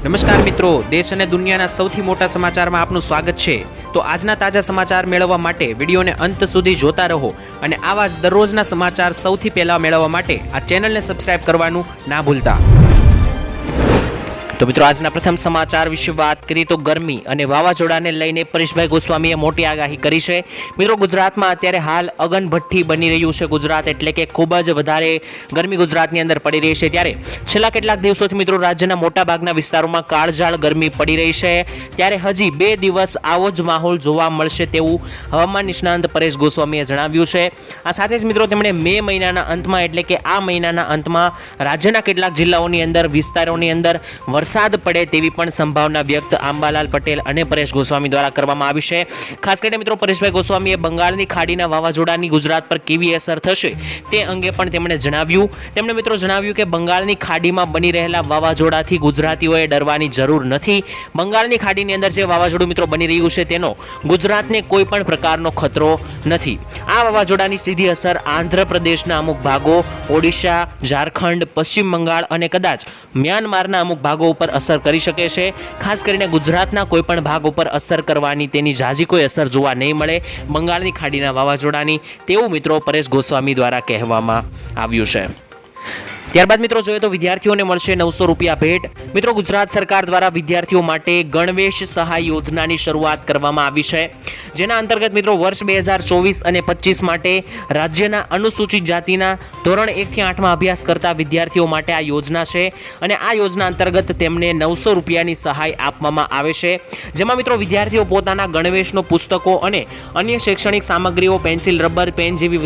નમસ્કાર મિત્રો, દેશ અને દુનિયાના સૌથી મોટા સમાચારમાં આપનું સ્વાગત છે। તો આજના તાજા સમાચાર મેળવવા માટે વિડીયોને અંત સુધી જોતા રહો અને આવા જ દરરોજના સમાચાર સૌથી પહેલા મેળવવા માટે આ ચેનલને સબસ્ક્રાઇબ કરવાનું ના ભૂલતા। તો મિત્રો આજના પ્રથમ સમાચાર વિશે વાત કરીએ તો ગરમી અને વાવાઝોડાને લઈને પરેશભાઈ ગોસ્વામીએ મોટી આગાહી કરી છે। મિત્રો ગુજરાતમાં અત્યારે હાલ અગનભઠ્ઠી બની રહ્યું છે ગુજરાત, એટલે કે ખૂબ જ વધારે ગરમી ગુજરાતની અંદર પડી રહી છે। ત્યારે છેલ્લા કેટલાક દિવસોથી મિત્રો રાજ્યના મોટાભાગના વિસ્તારોમાં કાળઝાળ ગરમી પડી રહી છે, ત્યારે હજી 2 દિવસ આવો જ માહોલ જોવા મળશે તેવું હવામાન નિષ્ણાંત પરેશ ગોસ્વામીએ જણાવ્યું છે। આ સાથે જ મિત્રો તેમણે મે મહિનાના અંતમાં એટલે કે આ મહિનાના અંતમાં રાજ્યના કેટલાક જિલ્લાઓની અંદર વિસ્તારોની અંદર વરસાદ પડે તેવી પણ સંભાવના વ્યક્ત આંબાલાલ પટેલ અને પરેશ ગોસ્વામી દ્વારા કરવામાં આવી છે। ખાસ કરીને મિત્રો પરેશભાઈ ગોસ્વામીએ બંગાળની ખાડીના વાવાઝોડાની ગુજરાત પર કેવી અસર થશે તે અંગે પણ તેમણે જણાવ્યું। તેમણે મિત્રો જણાવ્યું કે બંગાળની ખાડીમાં બની રહેલા વાવાઝોડાથી ગુજરાતીઓએ ડરવાની જરૂર નથી। બંગાળની ખાડીની અંદર જે વાવાઝોડું મિત્રો બની રહ્યું છે તેનો ગુજરાતને કોઈ પણ પ્રકારનો ખતરો નથી। આ વાવાઝોડાની સીધી અસર આંધ્રપ્રદેશના અમુક ભાગો, ઓડિશા, ઝારખંડ, પશ્ચિમ બંગાળ અને કદાચ મ્યાનમારના અમુક ભાગો ઉપર અસર કરી શકે છે। ખાસ કરીને ગુજરાતના કોઈ પણ ભાગ ઉપર અસર કરવાની તેની ઝાઝી કોઈ અસર જોવા નહીં મળે બંગાળની ખાડીના વાવાઝોડાની, તેવું મિત્રો પરેશ ગોસ્વામી દ્વારા કહેવામાં આવ્યું છે। ત્યારબાદ મિત્રો જોઈએ તો વિદ્યાર્થીઓને મળશે 900 રૂપિયા ભેટ। મિત્રો ગુજરાત સરકાર દ્વારા વિદ્યાર્થીઓ માટે ગણવેશ સહાય યોજનાની શરૂઆત કરવામાં આવી છે, જેના અંતર્ગત મિત્રો વર્ષ 2024 અને 25 માટે રાજ્યના અનુસૂચિત જાતિના ધોરણ 1 થી 8માં અભ્યાસ કરતા વિદ્યાર્થીઓ માટે આ યોજના છે અને આ યોજના અંતર્ગત તેમને 900 રૂપિયાની સહાય આપવામાં આવે છે, જેમાં મિત્રો વિદ્યાર્થીઓ પોતાના ગણવેશનો પુસ્તકો અને અન્ય શૈક્ષણિક સામગ્રીઓ, પેન્સિલ, રબર, પેન જેવી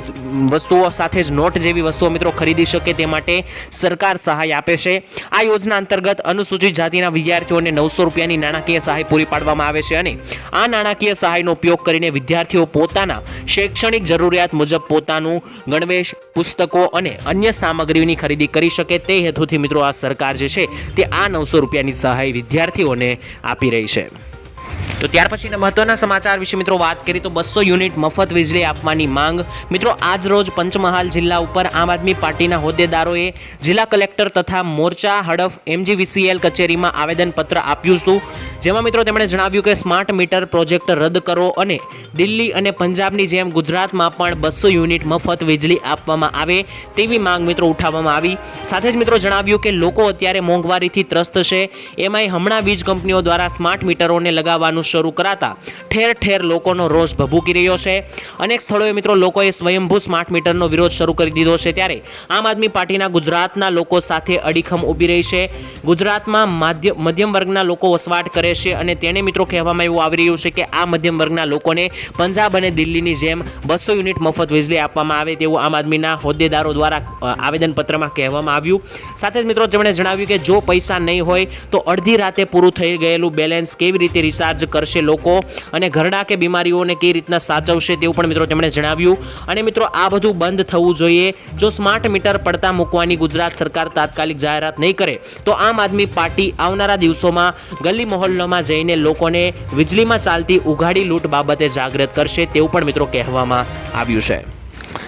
વસ્તુઓ સાથે જ નોટ જેવી વસ્તુઓ મિત્રો ખરીદી શકે તે માટે સરકાર સહાય આપે છે। આ યોજના અંતર્ગત અનુસૂચિત જાતિના વિદ્યાર્થીઓને 900 રૂપિયાની નાણાકીય સહાય પૂરી પાડવામાં આવે છે અને આ નાણાકીય સહાયનો ઉપયોગ કરીને વિદ્યાર્થીઓ પોતાના શૈક્ષણિક જરૂરિયાત મુજબ પોતાનું ગણવેશ, પુસ્તકો અને અન્ય સામગ્રીની ખરીદી કરી શકે તે હેતુથી મિત્રો આ સરકાર જે છે તે આ 900 રૂપિયાની સહાય વિદ્યાર્થીઓને આપી રહી છે। તો ત્યાર પછીના મહત્વના સમાચાર વિશે મિત્રો વાત કરીએ તો 200 યુનિટ મફત વીજળી આપવાની માંગ। મિત્રો આજ રોજ પંચમહાલ જિલ્લા ઉપર આમ આદમી પાર્ટીના હોદ્દેદારોએ જિલ્લા કલેક્ટર તથા મોરચા હડફ MGVCL કચેરીમાં આવેદનપત્ર આપ્યું હતું, જેમાં મિત્રો તેમણે જણાવ્યું કે સ્માર્ટ મીટર પ્રોજેક્ટ રદ કરો અને દિલ્હી અને પંજાબની જેમ ગુજરાતમાં પણ 200 યુનિટ મફત વીજળી આપવામાં આવે તેવી માંગ મિત્રો ઉઠાવવામાં આવી। સાથે જ મિત્રો જણાવ્યું કે લોકો અત્યારે મોંઘવારીથી ત્રસ્ત છે, એમાંય હમણાં વીજ કંપનીઓ દ્વારા સ્માર્ટ મીટરોને લગાવવાનું શરૂ કરાતા ઠેર ઠેર લોકોનો રોષ ભભૂકી રહ્યો છે। અનેક સ્થળોએ મિત્રો લોકોએ સ્વયંભૂ સ્માર્ટ મીટરનો વિરોધ શરૂ કરી દીધો છે, ત્યારે આમ આદમી પાર્ટીના ગુજરાતના લોકો સાથે અડીખમ ઊભી રહી છે। ગુજરાતમાં મધ્યમ વર્ગના લોકો વસવાટ કરે છે અને તેને મિત્રો કહેવામાં એવું આવી રહ્યું છે કે આ મધ્યમ વર્ગના લોકોને પંજાબ અને દિલ્હીની જેમ 200 યુનિટ મફત વીજળી આપવામાં આવે તેવું આમ આદમીના હોદ્દેદારો દ્વારા આવેદનપત્રમાં કહેવામાં આવ્યું। સાથે જ મિત્રો તેમણે જણાવ્યું કે જો પૈસા નહીં હોય તો અડધી રાતે પૂરું થઈ ગયેલું બેલેન્સ કેવી રીતે રિચાર્જ કરશે લોકો અને ઘરડા કે બીમારીઓને કઈ રીતના સાચવશે તેવું પણ મિત્રો તેમણે જણાવ્યું। અને મિત્રો આ બધું બંધ થવું જોઈએ। જો સ્માર્ટ મીટર પડતા મૂકવાની ગુજરાત સરકાર તાત્કાલિક જાહેરાત નહીં કરે તો આમ આદમી પાર્ટી આવનારા દિવસોમાં ગલી મહોલ્લામાં જઈને લોકોને વીજળીમાં ચાલતી ઉઘાડી લૂંટ બાબતે જાગૃત કરશે તેવું પણ મિત્રો કહેવામાં આવ્યું છે।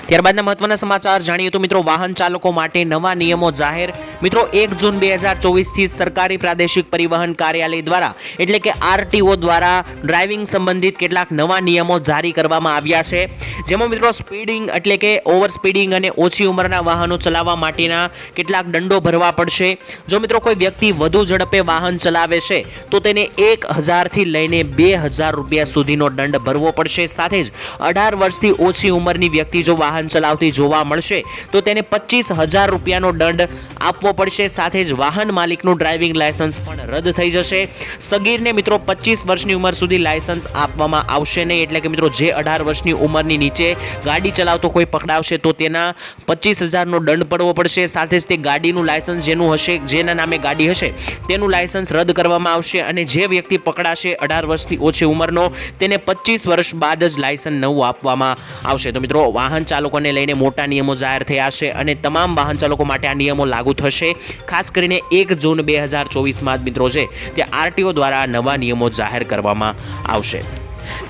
ત્યારબાદના મહત્વના સમાચાર જાણીએ તો મિત્રો વાહન ચાલકો માટે નવા નિયમો જાહેર। મિત્રો 1 જૂન 2024 થી સરકારી પ્રાદેશિક પરિવહન કાર્યાલય દ્વારા એટલે કે RTO દ્વારા ડ્રાઇવિંગ સંબંધિત કેટલાક નવા નિયમો જારી કરવામાં આવ્યા છે, જેમાં મિત્રો સ્પીડિંગ એટલે કે ઓવર સ્પીડિંગ અને ઓછી ઉંમરના વાહનો ચલાવવા માટેના કેટલાક દંડો ભરવા પડશે। જો મિત્રો કોઈ વ્યક્તિ વધુ ઝડપે વાહન ચલાવે છે તો તેને 1000 થી લઈને 2000 રૂપિયા સુધીનો દંડ ભરવો પડશે। સાથે જ 18 વર્ષથી ઓછી ઉંમરની વ્યક્તિ જો વાહન ચલાવતી જોવા મળશે તો તેને 25000 રૂપિયાનો દંડ આપવો પડશે। સાથે જ વાહન માલિકનું ડ્રાઇવિંગ લાયસન્સ પણ રદ થઈ જશે। સગીરને મિત્રો 25 વર્ષની ઉંમર સુધી લાયસન્સ આપવામાં આવશે નહીં, એટલે કે મિત્રો જે 18 વર્ષની ઉંમરની નીચે ગાડી ચલાવતો કોઈ પકડાવશે તો તેના 25000નો દંડ પડવો પડશે। સાથે જ તે ગાડીનું લાયસન્સ જેનું હશે, જેના નામે ગાડી હશે તેનું લાયસન્સ રદ કરવામાં આવશે અને જે વ્યક્તિ પકડાશે 18 વર્ષથી ઓછી ઉંમરનો તેને 25 વર્ષ બાદ જ લાયસન્સ નવું આપવામાં આવશે। તો મિત્રો વાહન ચાલકોને લઈને મોટા નિયમો જાહેર થયા છે અને તમામ વાહન ચાલકો માટે આ નિયમો લાગુ થશે। ખાસ કરીને 1 જૂન 2024 માં મિત્રો છે તે RTO દ્વારા નવા નિયમો જાહેર કરવામાં આવશે।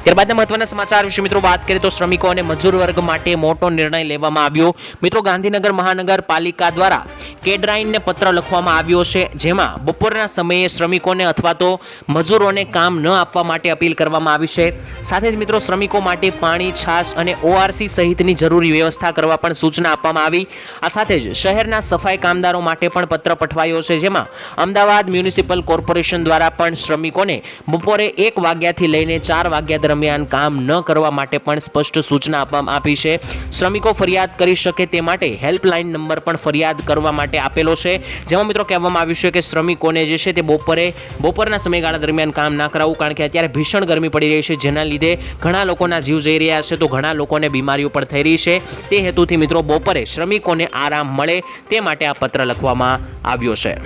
ત્યારબાદના મહત્વના સમાચાર વિશે મિત્રો વાત કરીએ તો શ્રમિકો અને મજૂર વર્ગ માટે મોટો નિર્ણય લેવામાં આવ્યો. મિત્રો ગાંધીનગર મહાનગરપાલિકા દ્વારા કેડરાઇનને પત્ર લખવામાં આવ્યો છે, જેમાં બપોરના સમયે શ્રમિકોને અથવા તો મજૂરોને કામ ન આપવા માટે અપીલ કરવામાં આવી છે. સાથે જ મિત્રો શ્રમિકો માટે પાણી, છાશ અને ઓઆરસી સહિતની જરૂરી વ્યવસ્થા કરવા પણ સૂચના આપવામાં આવી. આ સાથે જ શહેરના સફાઈ કામદારો માટે પણ પત્ર પઠવાયો છે, જેમાં અમદાવાદ મ્યુનિસિપલ કોર્પોરેશન દ્વારા પણ શ્રમિકોને બપોરે 1 વાગ્યાથી લઈને 4 વાગ્યા દરમિયાન કામ ન કરવા માટે પણ સ્પષ્ટ સૂચના આપવામાં આવી છે. શ્રમિકો ફરિયાદ કરી શકે તે માટે હેલ્પલાઇન નંબર પણ ફરિયાદ કરવા માટે આપેલો છે, જેમાં મિત્રો કહેવામાં આવ્યું છે કે શ્રમિકોને જે છે તે બપોરના સમયગાળા દરમિયાન કામ ના કરાવવું, કારણ કે અત્યારે ભીષણ ગરમી પડી રહી છે, જેના લીધે ઘણા લોકોના જીવ જઈ રહ્યા છે, તો ઘણા લોકોને બીમારીઓ પણ થઈ રહી છે. તે હેતુથી મિત્રો બપોરે શ્રમિકોને આરામ મળે તે માટે આ પત્ર લખવામાં આવ્યો છે.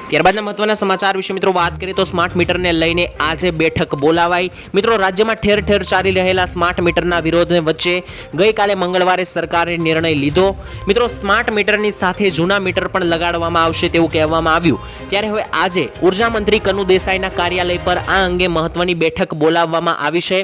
ત્યારબાદના મહત્વના સમાચાર વિશે મિત્રો વાત કરીએ તો સ્માર્ટ મીટરને લઈને આજે બેઠક બોલાવાઈ. મિત્રો રાજ્યમાં ઠેર ઠેર ચાલી રહેલા સ્માર્ટ મીટરના વિરોધને વચ્ચે ગઈકાલે મંગળવારે સરકારે નિર્ણય લીધો. મિત્રો સ્માર્ટ મીટરની સાથે જૂના મીટર પણ લગાડવામાં આવશે તેવું કહેવામાં આવ્યું. ત્યારે હવે આજે ઉર્જા મંત્રી કનુ દેસાઈના કાર્યાલય પર આ અંગે મહત્વની બેઠક બોલાવવામાં આવી છે.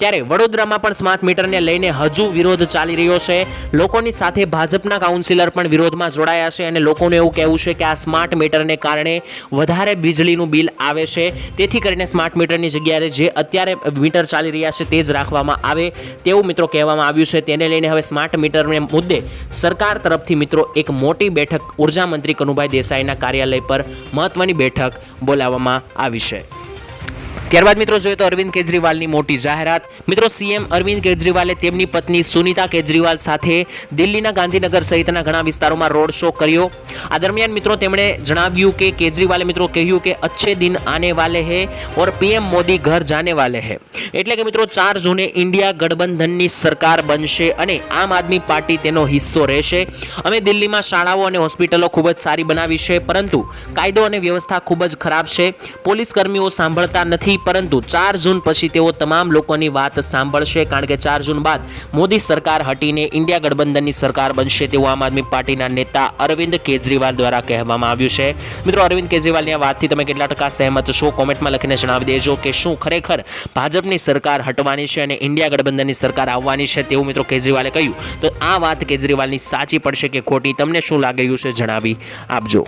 ત્યારે વડોદરામાં પણ સ્માર્ટ મીટરને લઈને હજુ વિરોધ ચાલી રહ્યો છે. લોકોની સાથે ભાજપના કાઉન્સિલર પણ વિરોધમાં જોડાયા છે અને લોકોનું એવું કહેવું છે કે આ સ્માર્ટ મીટરને કારણે વધારે વીજળીનું બિલ આવે છે, તેથી કરીને સ્માર્ટ મીટરની જગ્યાએ જે અત્યારે મીટર ચાલી રહ્યા છે તે જ રાખવામાં આવે તેવું મિત્રો કહેવામાં આવ્યું છે. તેને લઈને હવે સ્માર્ટ મીટરને મુદ્દે સરકાર તરફથી મિત્રો એક મોટી બેઠક ઉર્જા મંત્રી કનુભાઈ દેસાઈના કાર્યાલય પર મહત્વની બેઠક બોલાવવામાં આવી છે. ત્યારબાદ મિત્રો જોઈએ તો અરવિંદ કેજરીવાલની મોટી જાહેરાત. મિત્રો સીએમ અરવિંદ કેજરીવાલે તેમની પત્ની સુનીતા કેજરીવાલ સાથે દિલ્હીના ગાંધીનગર સહિતના ઘણા વિસ્તારોમાં રોડ શો કર્યો. આ દરમિયાન મિત્રો તેમણે જણાવ્યું કે કેજરીવાલે મિત્રો કહ્યું કે અચ્છે દિન આને વાલે હે ઓર પીએમ મોદી ઘર જાને વાલે હે. એટલે કે મિત્રો 4 જૂને ઇન્ડિયા ગઠબંધનની સરકાર બનશે અને આમ આદમી પાર્ટી તેનો હિસ્સો રહેશે. અમે દિલ્હીમાં શાળાઓ અને હોસ્પિટલો ખૂબ જ સારી બનાવી છે, પરંતુ કાયદો અને વ્યવસ્થા ખૂબ જ ખરાબ છે. પોલીસ કર્મીઓ સાંભળતા નથી, પરંતુ 4 જૂન પછી તેઓ તમામ લોકોની વાત સાંભળશે, કારણ કે 4 જૂન બાદ મોદી સરકાર હટીને ઇન્ડિયા ગઠબંધનની સરકાર બનશે તેવું આમ આદમી પાર્ટીના નેતા અરવિંદ કેજરીવાલ દ્વારા કહેવામાં આવ્યું છે. મિત્રો અરવિંદ કેજરીવાલની આ વાતથી તમે કેટલા ટકા સહેમત છો કોમેન્ટમાં લખીને જણાવી દેજો કે શું ખરેખર ભાજપની સરકાર હટવાની છે અને ઇન્ડિયા ગઠબંધનની સરકાર આવવાની છે તેવું મિત્રો કેજરીવાલે કહ્યું. તો આ વાત કેજરીવાલની સાચી પડશે કે ખોટી, તમને શું લાગ્યું છે જણાવી આપજો.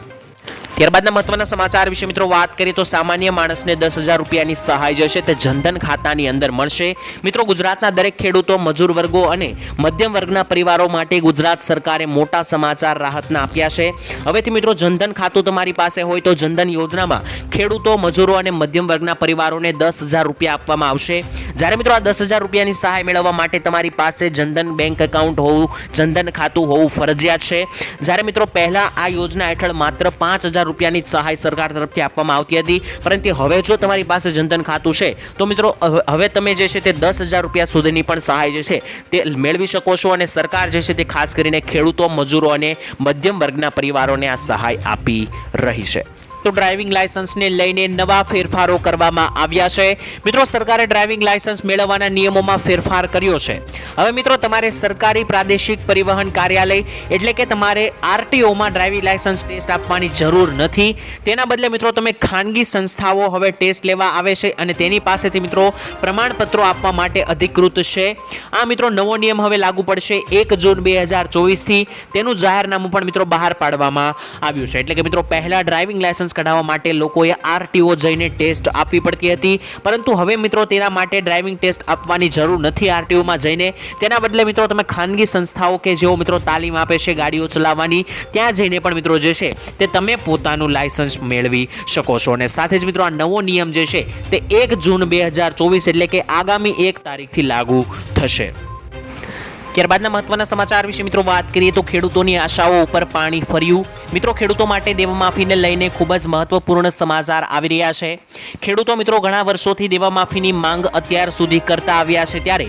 ત્યારબાદના મહત્વના સમાચાર વિશે મિત્રો વાત કરીએ તો સામાન્ય માણસને 10,000 રૂપિયાની સહાય જશે તે જનધન ખાતાની અંદર મળશે. મિત્રો ગુજરાતના દરેક ખેડૂતો, મજૂર વર્ગો અને મધ્યમ વર્ગના પરિવારો માટે ગુજરાત સરકારે મોટા સમાચાર રાહતના આપ્યા છે. હવેથી મિત્રો જનધન ખાતું તમારી પાસે હોય તો જનધન યોજનામાં ખેડૂતો, મજૂરો અને મધ્યમ વર્ગના પરિવારોને 10,000 રૂપિયા આપવામાં આવશે. જ્યારે મિત્રો આ 10,000 રૂપિયાની સહાય મેળવવા માટે તમારી પાસે જનધન બેંક એકાઉન્ટ હોવું, જનધન ખાતું હોવું ફરજિયાત છે. જ્યારે મિત્રો પહેલા આ યોજના હેઠળ માત્ર 5,000 રૂપિયાની સહાય સરકાર તરફથી આપવામાં આવતી હતી, પરંતુ હવે જો તમારી પાસે જનધન ખાતું છે તો મિત્રો હવે તમે જે છે તે 10,000 રૂપિયા સુધીની પણ સહાય જે છે તે મેળવી શકો છો અને સરકાર જે છે તે ખાસ કરીને ખેડૂતો, મજૂરો અને મધ્યમ વર્ગના પરિવારોને આ સહાય આપી રહી છે. તો ડ્રાઇવિંગ લાયસન્સને લઈને નવા ફેરફારો કરવામાં આવ્યા છે. મિત્રો સરકારે ડ્રાઇવિંગ લાયસન્સ મેળવવાના નિયમોમાં ફેરફાર કર્યો છે. હવે મિત્રો તમારે સરકારી પ્રાદેશિક પરિવહન કાર્યાલય એટલે કે તમારે આરટીઓમાં ડ્રાઇવિંગ લાયસન્સ ટેસ્ટ આપવાની જરૂર નથી. તેના બદલે મિત્રો તમે ખાનગી સંસ્થાઓ હવે ટેસ્ટ લેવા આવે છે અને તેની પાસેથી મિત્રો પ્રમાણપત્રો આપવા માટે અધિકૃત છે. આ મિત્રો નવો નિયમ હવે લાગુ પડશે 1 જૂન 2024થી. તેનું જાહેરનામું પણ મિત્રો બહાર પાડવામાં આવ્યું છે. એટલે કે મિત્રો પહેલા ડ્રાઇવિંગ લાયસન્સ કઢાવવા માટે લોકોએ આરટીઓ જઈને ટેસ્ટ આપવી પડતી હતી, પરંતુ હવે મિત્રો તેના માટે ડ્રાઇવિંગ ટેસ્ટ આપવાની જરૂર નથી આરટીઓમાં જઈને. તેના બદલે મિત્રો તમે ખાનગી સંસ્થાઓ કે જેઓ મિત્રો તાલીમ આપે છે ગાડીઓ ચલાવવાની, ત્યાં જઈને પણ મિત્રો જે છે તે તમે પોતાનું લાયસન્સ મેળવી શકો છો. અને સાથે જ મિત્રો આ નવો નિયમ જે છે તે 1 જૂન 2024 એટલે કે આગામી 1 તારીખથી લાગુ થશે. ત્યારબાદના મહત્વના સમાચાર વિશે મિત્રો વાત કરીએ તો ખેડૂતોની આશાઓ ઉપર પાણી ફર્યું. મિત્રો ખેડૂતો માટે દેવામાફીને લઈને ખૂબ જ મહત્વપૂર્ણ સમાચાર આવી રહ્યા છે. ખેડૂતો મિત્રો ઘણા વર્ષોથી દેવામાફીની માંગ અત્યાર સુધી કરતા આવ્યા છે. ત્યારે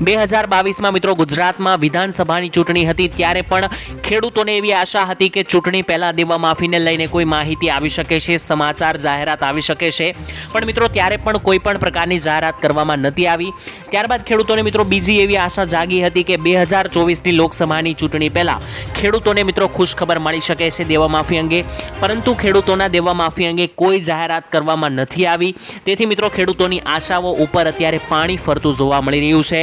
2022માં મિત્રો ગુજરાતમાં વિધાનસભાની ચૂંટણી હતી, ત્યારે પણ ખેડૂતોને એવી આશા હતી કે ચૂંટણી પહેલા દેવામાફીને લઈને કોઈ માહિતી આવી શકે છે, સમાચાર જાહેરાત આવી શકે છે, પણ મિત્રો ત્યારે પણ કોઈ પણ પ્રકારની જાહેરાત કરવામાં નથી આવી. ત્યારબાદ ખેડૂતોને મિત્રો બીજી એવી આશા જાગી હતી કે 2024ની લોકસભાની ચૂંટણી પહેલા ખેડૂતોને મિત્રો ખુશખબર મળી શકે છે, દેવા માફી અંગે, પરંતુ ખેડૂતોના દેવા માફી અંગે કોઈ જાહેરાત કરવામાં નથી આવી. તેથી મિત્રો ખેડૂતોની આશાઓ ઉપર અત્યારે પાણી ફરતું જોવા મળી રહ્યું છે.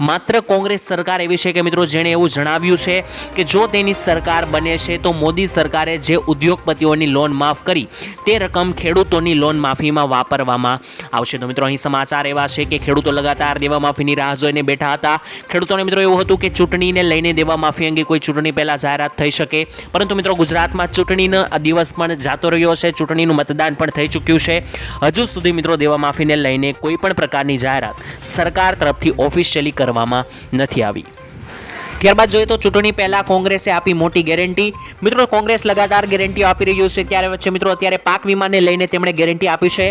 માત્ર કોંગ્રેસ સરકાર એવી છે કે મિત્રો જેણે એવું જણાવ્યું છે કે જો તેની સરકાર બને છે તો મોદી સરકારે જે ઉદ્યોગપતિઓની લોન માફ કરી તે રકમ ખેડૂતોની લોન માફીમાં વાપરવામાં આવશે. તો મિત્રો અહીં સમાચાર એવા છે કે ખેડૂતો લગાતાર દેવા માફીની રાહ જોઈને બેઠા હતા. ખેડૂતોને મિત્રો એવું હતું કે ચૂંટણીને લઈને દેવા માફી અંગે કોઈ ચૂંટણી પહેલા જાહેરાત થઈ શકે, પરંતુ મિત્રો ગુજરાતમાં ચૂંટણીનો દિવસ પણ જાતો રહ્યો છે, ચૂંટણીનું મતદાન પણ થઈ ચૂક્યું છે. હજુ સુધી મિત્રો દેવા માફીને લઈને કોઈ પણ પ્રકારની જાહેરાત સરકાર તરફથી ઓફિશિયલી કરવામાં નથી આવી. ત્યારબાદ જોઈએ તો ચૂંટણી પહેલા કોંગ્રેસે આપી મોટી ગેરંટી. મિત્રો કોંગ્રેસ લગાતાર ગેરંટીઓ આપી રહ્યું છે, ત્યારે વચ્ચે મિત્રો અત્યારે પાક વીમાને લઈને તેમણે ગેરંટી આપી છે.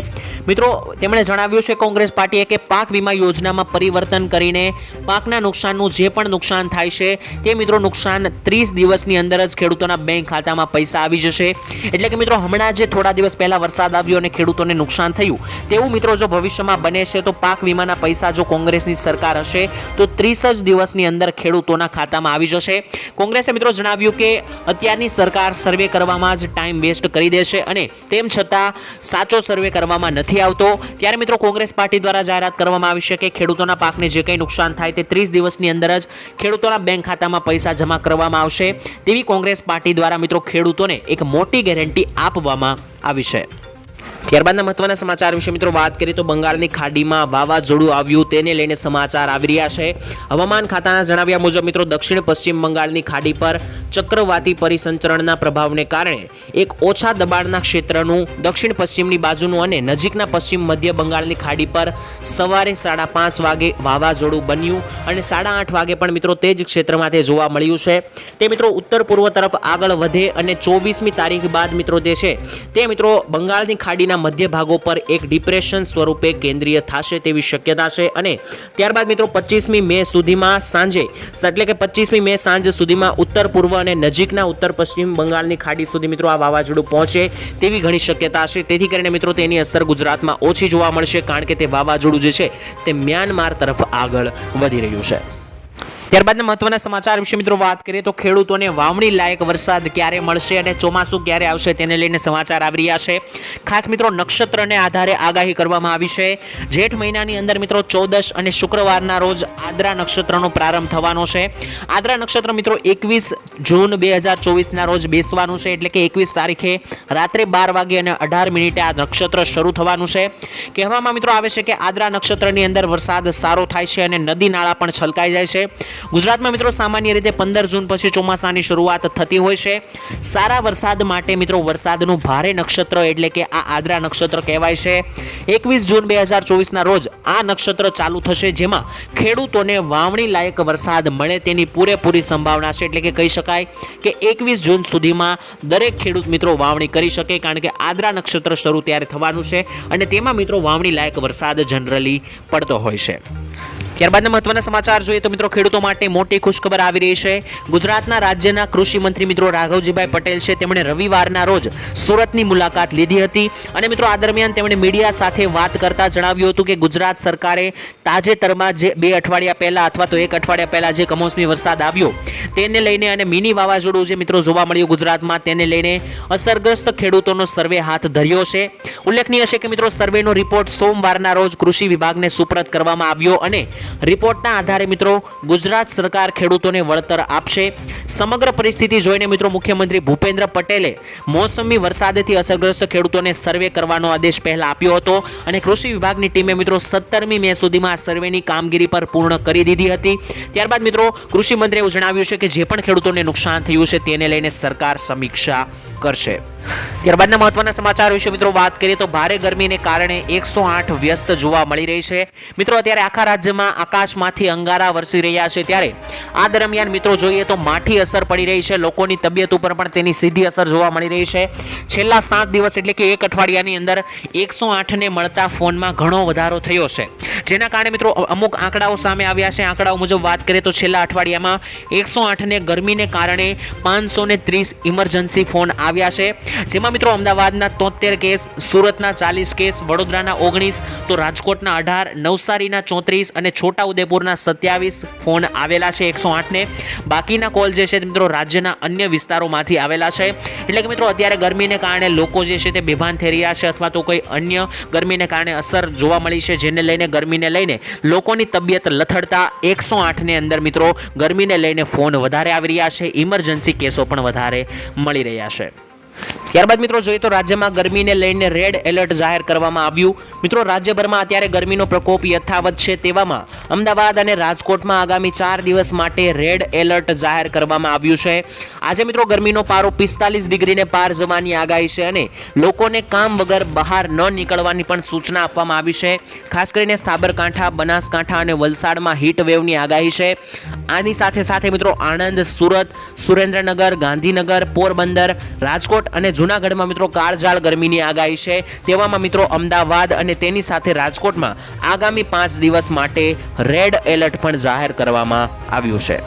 મિત્રો તેમણે જણાવ્યું છે કોંગ્રેસ પાર્ટીએ કે પાક વીમા યોજનામાં પરિવર્તન કરીને પાકના નુકસાનનું જે પણ નુકસાન થાય છે તે મિત્રો નુકસાન 30 દિવસની અંદર જ ખેડૂતોના બેંક ખાતામાં પૈસા આવી જશે. એટલે કે મિત્રો હમણાં જે થોડા દિવસ પહેલા વરસાદ આવ્યો અને ખેડૂતોને નુકસાન થયું તેવું મિત્રો જો ભવિષ્યમાં બને છે તો પાક વીમાના પૈસા જો કોંગ્રેસની સરકાર હશે તો 30 જ દિવસની અંદર ખેડૂતોના ખાતામાં આવી જશે. કોંગ્રેસે મિત્રો જણાવ્યું કે અત્યારની સરકાર સર્વે કરવામાં જ ટાઈમ વેસ્ટ કરી દેશે અને તેમ છતાં સાચો સર્વે કરવામાં નથી આવતો. ત્યારે મિત્રો કોંગ્રેસ પાર્ટી દ્વારા જાહેરાત કરવામાં આવી છે કે ખેડૂતોના પાકને જે કંઈ નુકસાન થાય તે 30 દિવસની અંદર જ ખેડૂતોના બેંક ખાતામાં પૈસા જમા કરવામાં આવશે. તેવી કોંગ્રેસ પાર્ટી દ્વારા મિત્રો ખેડૂતોને એક મોટી ગેરંટી આપવામાં આવી છે. ત્યારબાદના મહત્વના સમાચાર વિશે મિત્રો વાત કરીએ તો બંગાળની ખાડીમાં વાવાઝોડું આવ્યું તેને લઈને સમાચાર આવી રહ્યા છે. હવામાન ખાતાના જણાવ્યા મુજબ મિત્રો દક્ષિણ પશ્ચિમ બંગાળની ખાડી પર ચક્રવાતી પરિસંચરણના પ્રભાવને કારણે એક ઓછા દબાણના ક્ષેત્રનું દક્ષિણ પશ્ચિમની બાજુનું અને નજીકના પશ્ચિમ મધ્ય બંગાળની ખાડી પર સવારે 5:30 વાગે વાવાઝોડું બન્યું અને 8:30 વાગે પણ મિત્રો તે જ ક્ષેત્રમાં તે જોવા મળ્યું છે. તે મિત્રો ઉત્તર પૂર્વ તરફ આગળ વધે અને 24મી તારીખ બાદ મિત્રો જે છે તે મિત્રો બંગાળની ખાડીના મધ્ય ભાગો પર એક ડિપ્રેશન સ્વરૂપે કેન્દ્રીય થશે તેવી શક્યતા છે અને ત્યારબાદ મિત્રો 25મી મે સુધીમાં સાંજે એટલે કે 25મી મે સાંજ સુધીમાં ઉત્તર પૂર્વ અને નજીકના ઉત્તર પશ્ચિમ બંગાળની ખાડી સુધી મિત્રો આ વાવાઝોડું પહોંચે તેવી ઘણી શક્યતા છે. તેથી કરીને મિત્રો તેની અસર ગુજરાતમાં ઓછી જોવા મળશે, કારણ કે તે વાવાઝોડું જે છે તે મ્યાનમાર તરફ આગળ વધી રહ્યું છે. ત્યારબાદના મહત્વના સમાચાર વિશે મિત્રો વાત કરીએ તો ખેડૂતોને વાવણી લાયક વરસાદ ક્યારે મળશે અને ચોમાસું ક્યારે આવશે તેને લઈને સમાચાર આવી રહ્યા છે. ખાસ મિત્રો નક્ષત્રને આધારે આગાહી કરવામાં આવી છે. જેઠ મહિનાની અંદર મિત્રો 14 અને શુક્રવારના રોજ આદ્રા નક્ષત્રનો પ્રારંભ થવાનો છે. આદ્રા નક્ષત્ર મિત્રો 21 જૂન 2024ના રોજ બેસવાનું છે, એટલે કે 21 તારીખે રાત્રે 12 વાગે અને 18 મિનિટે આ નક્ષત્ર શરૂ થવાનું છે. કહેવામાં મિત્રો આવે છે કે આદ્રા નક્ષત્રની અંદર વરસાદ સારો થાય છે અને નદી નાળા પણ છલકાઈ જાય છે. ગુજરાતમાં મિત્રો સામાન્ય રીતે 15 જૂન પછી ચોમાસાની શરૂઆત થતી હોય છે. સારા વરસાદ માટે મિત્રો વરસાદનું ભારે નક્ષત્ર એટલે કે આ આદ્રા નક્ષત્ર કહેવાય છે. 21 જૂન 2024ના રોજ આ નક્ષત્ર ચાલુ થશે, જેમાં ખેડૂતોને વાવણી લાયક વરસાદ મળે તેની પૂરેપૂરી સંભાવના છે. એટલે કે કહી શકાય કે 21 જૂન સુધીમાં દરેક ખેડૂત મિત્રો વાવણી કરી શકે, કારણ કે આદ્રા નક્ષત્ર શરૂ ત્યારે થવાનું છે અને તેમાં મિત્રો વાવણી લાયક વરસાદ જનરલી પડતો હોય છે. ત્યારબાદના મહત્વના સમાચાર જોઈએ તો મિત્રો ખેડૂતો માટે મોટી ખુશખબર આવી રહી છે. ગુજરાતના રાજ્યના કૃષિ મંત્રી મિત્રો રાઘવજીભાઈ પટેલ છે, તેમણે રવિવારના રોજ સુરતની મુલાકાત લીધી હતી અને મિત્રો આ દરમિયાન તેમણે મીડિયા સાથે વાત કરતા જણાવ્યું હતું કે ગુજરાત સરકારે તાજેતરમાં જે 2 અઠવાડિયા પહેલા અથવા તો 1 અઠવાડિયા પહેલા જે કમોસમી વરસાદ આવ્યો તેને લઈને અને મિની વાવાઝોડું જે મિત્રો જોવા મળ્યું ગુજરાતમાં તેને લઈને અસરગ્રસ્ત ખેડૂતોનો સર્વે હાથ ધર્યો છે. ઉલ્લેખનીય છે કે મિત્રો સર્વેનો રિપોર્ટ સોમવારના રોજ કૃષિ વિભાગને સુપરત કરવામાં આવ્યો અને રિપોર્ટના આધારે મિત્રો ગુજરાત સરકાર ખેડૂતોને વળતર આપશે. સમગ્ર પરિસ્થિતિ જોઈને મિત્રો મુખ્યમંત્રી ભૂપેન્દ્ર પટેલે મોસમી વરસાદથી અસરગ્રસ્ત ખેડૂતોને સર્વે કરવાનો આદેશ પહેલા આપ્યો હતો અને કૃષિ વિભાગની ટીમે મિત્રો 17મી મે સુધીમાં આ સર્વેની કામગીરી પર પૂર્ણ કરી દીધી હતી. ત્યારબાદ મિત્રો કૃષિ મંત્રીએ એવું જણાવ્યું છે કે જે પણ ખેડૂતોને નુકસાન થયું છે તેને લઈને સરકાર સમીક્ષા કરશે. ત્યારબાદના મહત્વના સમાચાર વિશે મિત્રો વાત કરીએ તો ભારે ગરમીને કારણે 108 વ્યસ્ત જોવા મળી રહી છે. મિત્રો અત્યારે આખા રાજ્યમાં આકાશમાંથી અંગારા વરસી રહ્યા છે, ત્યારે આ દરમિયાન મિત્રો જોઈએ તો માઠી અસર પડી રહી છે. લોકોની તબિયત ઉપર પણ તેની સીધી અસર જોવા મળી રહી છે. છેલ્લા 7 દિવસ એટલે કે 1 અઠવાડિયાની અંદર 108ને મળતા ફોનમાં ઘણો વધારો થયો છે, જેના કારણે મિત્રો અમુક આંકડાઓ સામે આવ્યા છે. આંકડાઓ મુજબ વાત કરીએ તો છેલ્લા અઠવાડિયામાં 108ને ગરમીને કારણે 530 ઇમરજન્સી ફોન આવ્યા છે, જેમાં મિત્રો અમદાવાદના 73 કેસ, સુરત સુરતના 40 કેસ, વડોદરાના 19, તો રાજકોટના 18, નવસારીના 34 અને છોટાઉદેપુરના 27 ફોન આવેલા છે 108 ને. બાકીના કોલ જે છે મિત્રો રાજ્યના અન્ય વિસ્તારોમાંથી આવેલા છે. એટલે કે મિત્રો અત્યારે ગરમીને કારણે લોકો જે છે તે બેભાન થઈ રહ્યા છે અથવા તો કોઈ અન્ય ગરમીને કારણે અસર જોવા મળી છે, જેને લઈને ગરમીને લઈને લોકોની તબિયત લથડતા 108 ની અંદર મિત્રો ગરમીને લઈને ફોન વધારે આવી રહ્યા છે, ઇમરજન્સી કેસો પણ વધારે મળી રહ્યા છે. ત્યારબાદ મિત્રો જોઈએ તો રાજ્યમાં ગરમીને લઈને રેડ એલર્ટ જાહેર કરવામાં આવ્યું. મિત્રો રાજ્યભરમાં અત્યારે ગરમીનો પ્રકોપ યથાવત છે, તેવામાં અમદાવાદ અને રાજકોટમાં આગામી 4 દિવસ માટે રેડ એલર્ટ જાહેર કરવામાં આવ્યું છે. આજે મિત્રો ગરમીનો પારો 45 ડિગ્રીને પાર જવાની આગાહી છે અને લોકોને કામ વગર બહાર ન નીકળવાની પણ સૂચના આપવામાં આવી છે. ખાસ કરીને સાબરકાંઠા, બનાસકાંઠા અને વલસાડમાં હીટ વેવની આગાહી છે. આની સાથે સાથે મિત્રો આણંદ, સુરત, સુરેન્દ્રનગર, ગાંધીનગર, પોરબંદર, રાજકોટ અને જૂનાગઢમાં મિત્રો કાળઝાળ ગરમીની આગાહી છે. તેવામાં મિત્રો અમદાવાદ અને તેની સાથે રાજકોટમાં આગામી 5 દિવસ માટે રેડ એલર્ટ પણ જાહેર કરવામાં આવ્યું છે.